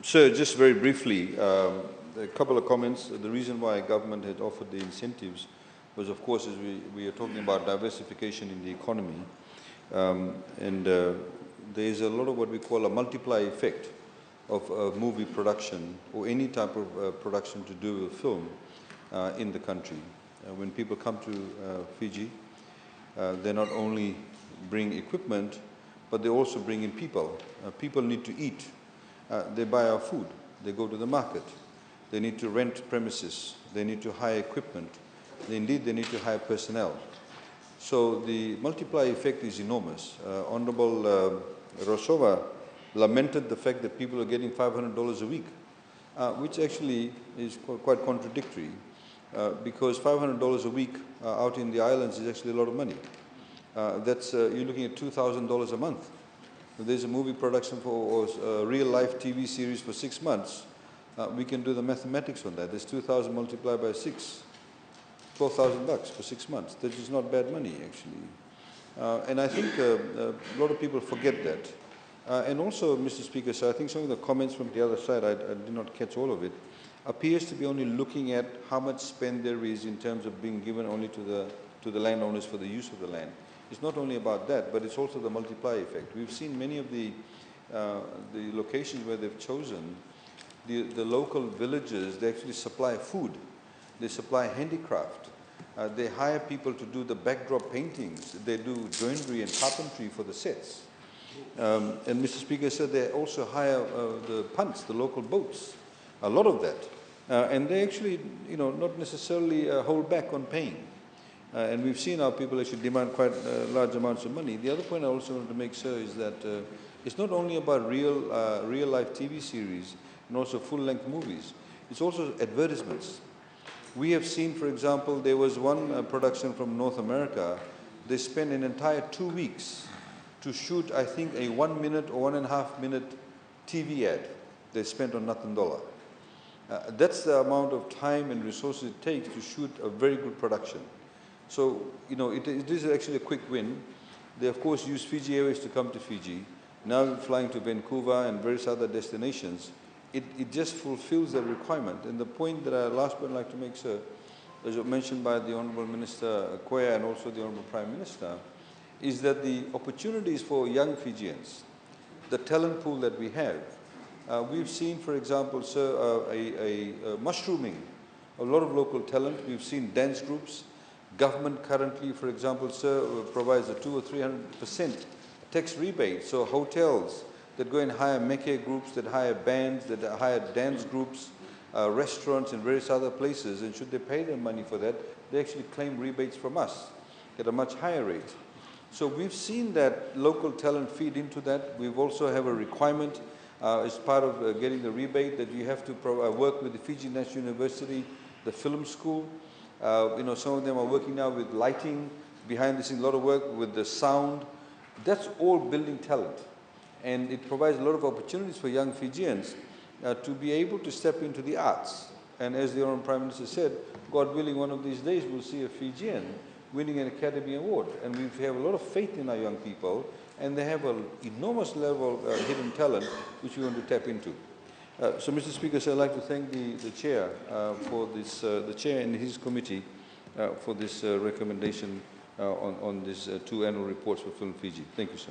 Sir, just very briefly, a couple of comments. The reason why government had offered the incentives was, of course, as we are talking about diversification in the economy, there is a lot of what we call a multiplier effect of movie production or any type of production to do with film in the country. When people come to Fiji, they not only bring equipment, but they also bring in people. People need to eat. They buy our food. They go to the market. They need to rent premises. They need to hire equipment. Indeed, they need to hire personnel. So the multiplier effect is enormous. Honorable Rosova lamented the fact that people are getting $500 a week, which actually is quite contradictory, because $500 a week out in the islands is actually a lot of money. You're looking at $2,000 a month. If there's a movie production or a real-life TV series for 6 months, we can do the mathematics on that. There's 2,000 multiplied by 6, $12,000 for 6 months. That is not bad money, actually. And I think a lot of people forget that. And also, Mr. Speaker, so I think some of the comments from the other side, I did not catch all of it, appears to be only looking at how much spend there is in terms of being given only to the landowners for the use of the land. It's not only about that, but it's also the multiplier effect. We've seen many of the locations where they've chosen, the local villages, they actually supply food. They supply handicraft. They hire people to do the backdrop paintings. They do joinery and carpentry for the sets. And Mr. Speaker said they also hire the punts, the local boats, a lot of that. And they actually, not necessarily hold back on paying. And we've seen how people actually demand quite large amounts of money. The other point I also want to make, sir, is that it's not only about real-life TV series and also full-length movies. It's also advertisements. We have seen, for example, there was one production from North America. They spent an entire 2 weeks to shoot, I think, a 1 minute or 1.5 minute TV ad. They spent on nothing dollar. That's the amount of time and resources it takes to shoot a very good production. So, it is actually a quick win. They, of course, use Fiji Airways to come to Fiji. Now flying to Vancouver and various other destinations. It just fulfills the requirement. And the point that I last would like to make, sir, as mentioned by the Honourable Minister Koya and also the Honourable Prime Minister, is that the opportunities for young Fijians, the talent pool that we have, we've seen, for example, sir, a mushrooming, a lot of local talent. We've seen dance groups. Government currently, for example, sir, provides a 200 or 300% tax rebate. So hotels that go and hire meke groups, that hire bands, that hire dance groups, restaurants and various other places, and should they pay them money for that, they actually claim rebates from us at a much higher rate. So we've seen that local talent feed into that. We've also have a requirement as part of getting the rebate that you have to work with the Fiji National University, the film school. Some of them are working now with lighting, behind the scenes, a lot of work with the sound. That's all building talent. And it provides a lot of opportunities for young Fijians to be able to step into the arts. And as the Honourable Prime Minister said, God willing, one of these days we'll see a Fijian winning an Academy Award. And we have a lot of faith in our young people, and they have an enormous level of hidden talent which we want to tap into. So, Mr. Speaker, so I'd like to thank the Chair for this, the Chair and his committee for this recommendation on these 2 annual reports for Film Fiji. Thank you, sir.